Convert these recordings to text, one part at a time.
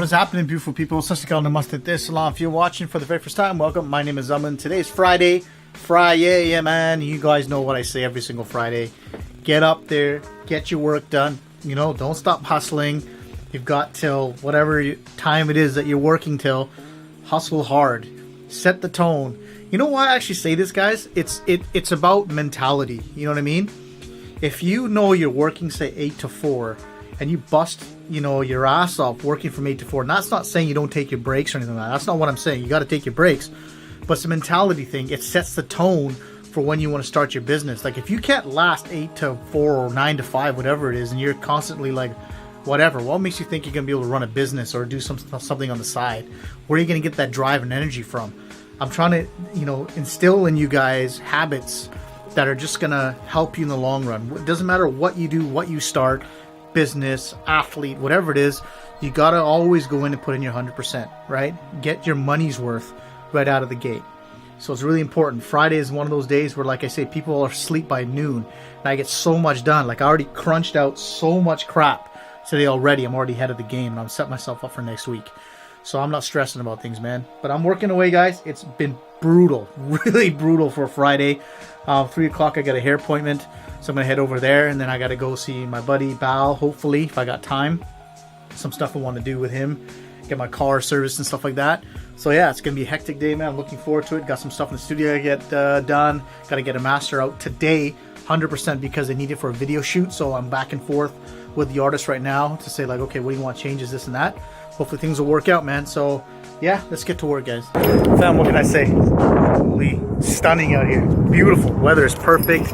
What is happening, beautiful people? If you're watching for the very first time, welcome. My name is Aman. Today's Friday. Yeah, man. You guys know what I say every single Friday. Get up there, get your work done. You know, don't stop hustling. You've got till whatever time it is that you're working till. Hustle hard. Set the tone. You know why I actually say this, guys? It's about mentality. You know what I mean? If you know you're working, say, 8 to 4, and you bust, your ass off working from 8 to 4. And that's not saying you don't take your breaks or anything like that. That's not what I'm saying. You got to take your breaks. But it's a mentality thing. It sets the tone for when you want to start your business. Like, if you can't last 8 to 4 or 9 to 5, whatever it is, and you're constantly like, whatever, what makes you think you're going to be able to run a business or do something on the side? Where are you going to get that drive and energy from? I'm trying to, instill in you guys habits that are just going to help you in the long run. It doesn't matter what you do, what you start, business, athlete, whatever it is, you got to always go in and put in your 100%, right? Get your money's worth right out of the gate. So it's really important. Friday is one of those days where, like I say, people are asleep by noon, and I get so much done. Like, I already crunched out so much crap today already. I'm already ahead of the game, and I'm setting myself up for next week. So I'm not stressing about things, man. But I'm working away, guys. It's been brutal, really brutal for a Friday. 3 o'clock, I got a hair appointment. So I'm going to head over there, and then I got to go see my buddy, Bal, hopefully, if I got time. Some stuff I want to do with him. Get my car serviced and stuff like that. So yeah, it's going to be a hectic day, man. I'm looking forward to it. Got some stuff in the studio to get done. Got to get a master out today, 100%, because I need it for a video shoot. So I'm back and forth with the artist right now to say, like, okay, what do you want changes, this and that. Hopefully things will work out, man. So yeah, let's get to work, guys. Fam, what can I say? Holy, stunning out here. Beautiful. Weather is perfect.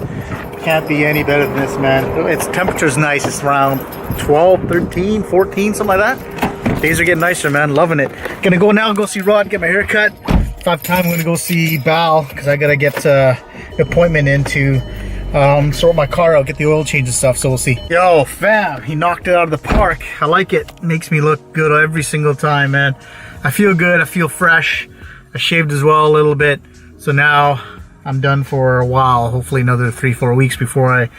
Can't be any better than this, man. Its temperature's nice. It's around 12, 13, 14, something like that. Days are getting nicer, man. Loving it. Gonna go now, go see Rod, get my hair cut. If I have time, I'm gonna go see Bal, because I gotta get an appointment in to sort my car out, get the oil change and stuff, so we'll see. Yo, fam, he knocked it out of the park. I like it. Makes me look good every single time, man. I feel good. I feel fresh. I shaved as well a little bit. So now I'm done for a while. Hopefully another 3-4 weeks before I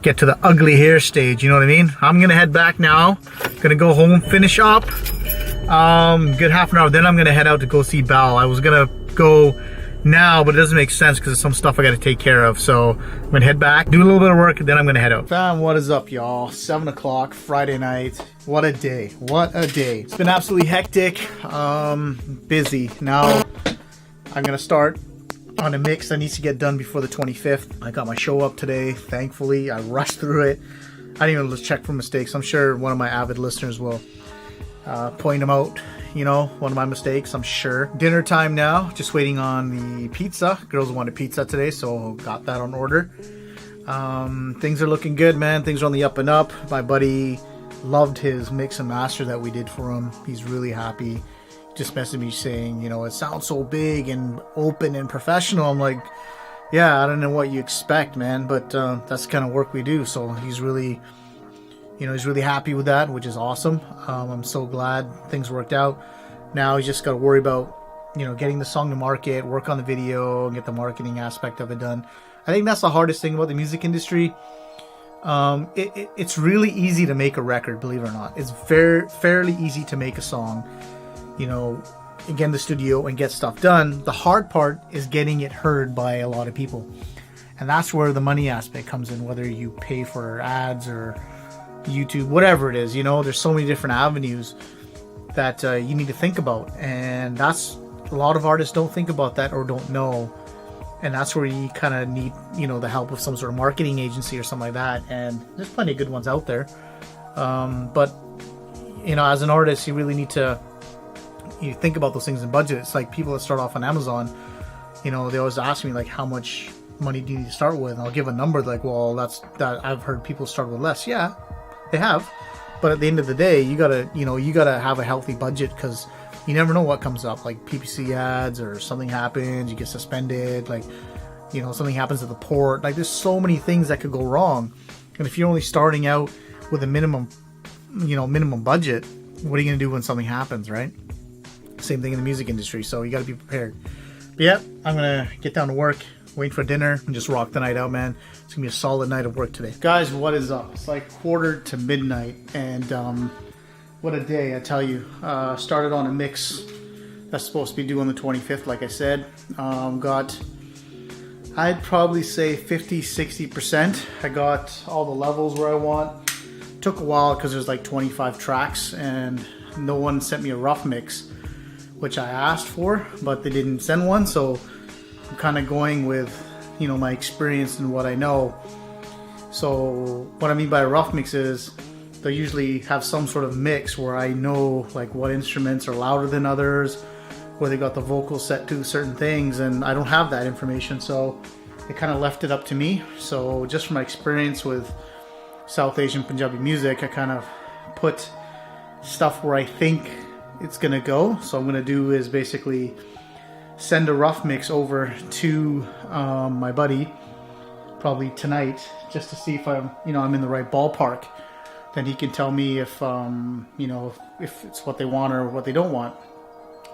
get to the ugly hair stage. You know what I mean? I'm going to head back now. Going to go home, finish up. Good half an hour. Then I'm going to head out to go see Bal. I was going to go now, but it doesn't make sense because there's some stuff I got to take care of. So I'm gonna head back, do a little bit of work, and then I'm gonna head out. Fam, what is up, y'all? 7 o'clock Friday night. What a day. What a day. It's been absolutely hectic. Busy. Now I'm gonna start on a mix that needs to get done before the 25th. I got my show up today, thankfully. I rushed through it. I didn't even check for mistakes. I'm sure one of my avid listeners will point them out. One of my mistakes, I'm sure. Dinner time now, just waiting on the pizza. Girls wanted pizza today, so got that on order. Things are looking good, man. Things are on the up and up. My buddy loved his mix and master that we did for him. He's really happy. He just messaged me saying, it sounds so big and open and professional. I'm like, yeah, I don't know what you expect, man, but that's the kind of work we do. So he's really... he's really happy with that, which is awesome. I'm so glad things worked out. Now he's just got to worry about, getting the song to market, work on the video, and get the marketing aspect of it done. I think that's the hardest thing about the music industry. It's really easy to make a record, believe it or not. It's fairly easy to make a song, and get in the studio and get stuff done. The hard part is getting it heard by a lot of people. And that's where the money aspect comes in, whether you pay for ads or YouTube, whatever it is. There's so many different avenues that you need to think about, and that's a lot of artists don't think about that or don't know, and that's where you kind of need the help of some sort of marketing agency or something like that. And there's plenty of good ones out there, but as an artist, you really need to think about those things and budget. It's like people that start off on Amazon, they always ask me, like, how much money do you need to start with, and I'll give a number, like, well, that's that I've heard people start with less. Yeah, they have, but at the end of the day, you gotta have a healthy budget, because you never know what comes up, like PPC ads, or something happens, you get suspended, like something happens at the port. Like, there's so many things that could go wrong, and if you're only starting out with a minimum budget, what are you gonna do when something happens, right? Same thing in the music industry, so you got to be prepared. But yeah, I'm gonna get down to work, wait for dinner, and just rock the night out, man. It's gonna be a solid night of work today. Guys, what is up? It's like 1:45 to midnight, and What a day, I tell you. Started on a mix that's supposed to be due on the 25th, like I said. Got, I'd probably say 50-60%. I got all the levels where I want. Took a while because there's like 25 tracks and no one sent me a rough mix, which I asked for, but they didn't send one. So I'm kind of going with, you know, my experience and what I know. So what I mean by a rough mix is they usually have some sort of mix where I know like what instruments are louder than others, where they got the vocals set to certain things, and I don't have that information, so they kind of left it up to me. So just from my experience with South Asian Punjabi music, I kind of put stuff where I think it's gonna go. So I'm gonna do is basically send a rough mix over to my buddy probably tonight, just to see if I'm in the right ballpark. Then he can tell me if if it's what they want or what they don't want.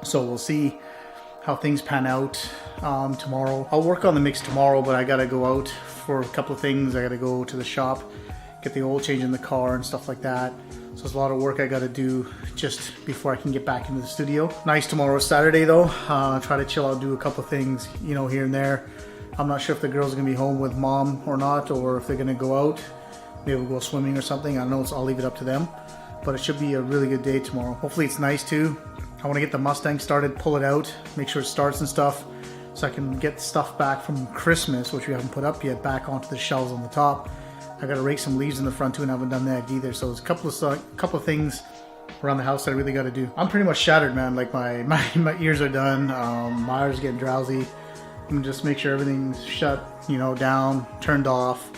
So we'll see how things pan out tomorrow. I'll work on the mix tomorrow, but I gotta go out for a couple of things. I gotta go to the shop, get the oil change in the car and stuff like that. So there's a lot of work I gotta do just before I can get back into the studio. Nice tomorrow, Saturday though. Try to chill out, do a couple of things, here and there. I'm not sure if the girls are gonna be home with mom or not, or if they're gonna go out. Maybe we'll go swimming or something. I don't know, I'll leave it up to them. But it should be a really good day tomorrow. Hopefully it's nice too. I want to get the Mustang started, pull it out, make sure it starts and stuff, so I can get stuff back from Christmas, which we haven't put up yet, back onto the shelves on the top. I got to rake some leaves in the front too, and I haven't done that either. So there's a couple of things around the house that I really got to do. I'm pretty much shattered, man. Like my ears are done. My eyes are getting drowsy. I'm gonna just make sure everything's shut, down, turned off.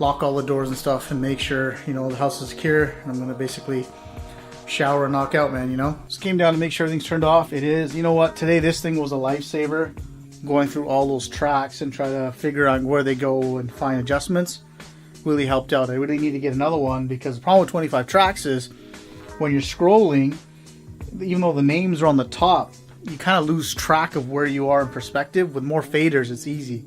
Lock all the doors and stuff and make sure, the house is secure. And I'm going to basically shower and knock out, man, Just came down to make sure everything's turned off. It is. You know what? Today this thing was a lifesaver. Going through all those tracks and try to figure out where they go and find adjustments really helped out. I really need to get another one because the problem with 25 tracks is when you're scrolling, even though the names are on the top, you kind of lose track of where you are in perspective. With more faders, it's easy.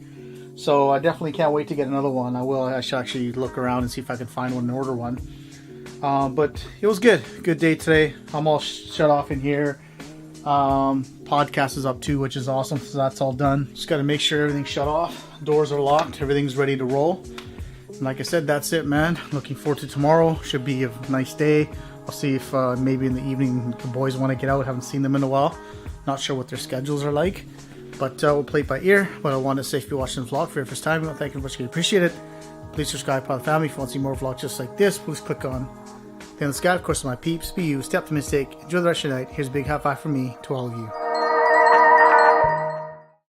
So I definitely can't wait to get another one. I should actually look around and see if I can find one and order one. But it was good. Good day today. I'm all shut off in here. Podcast is up too, which is awesome. So that's all done. Just got to make sure everything's shut off. Doors are locked. Everything's ready to roll. And like I said, that's it, man. Looking forward to tomorrow. Should be a nice day. I'll see if maybe in the evening the boys want to get out. Haven't seen them in a while. Not sure what their schedules are like. But we'll play it by ear. But I want to say if you're watching the vlog for your first time, thank you very much. I appreciate it. Please subscribe to the family. If you want to see more vlogs just like this, please click on the sky. Of course, my peeps, be you, stay optimistic, enjoy the rest of your night. Here's a big high five from me to all of you.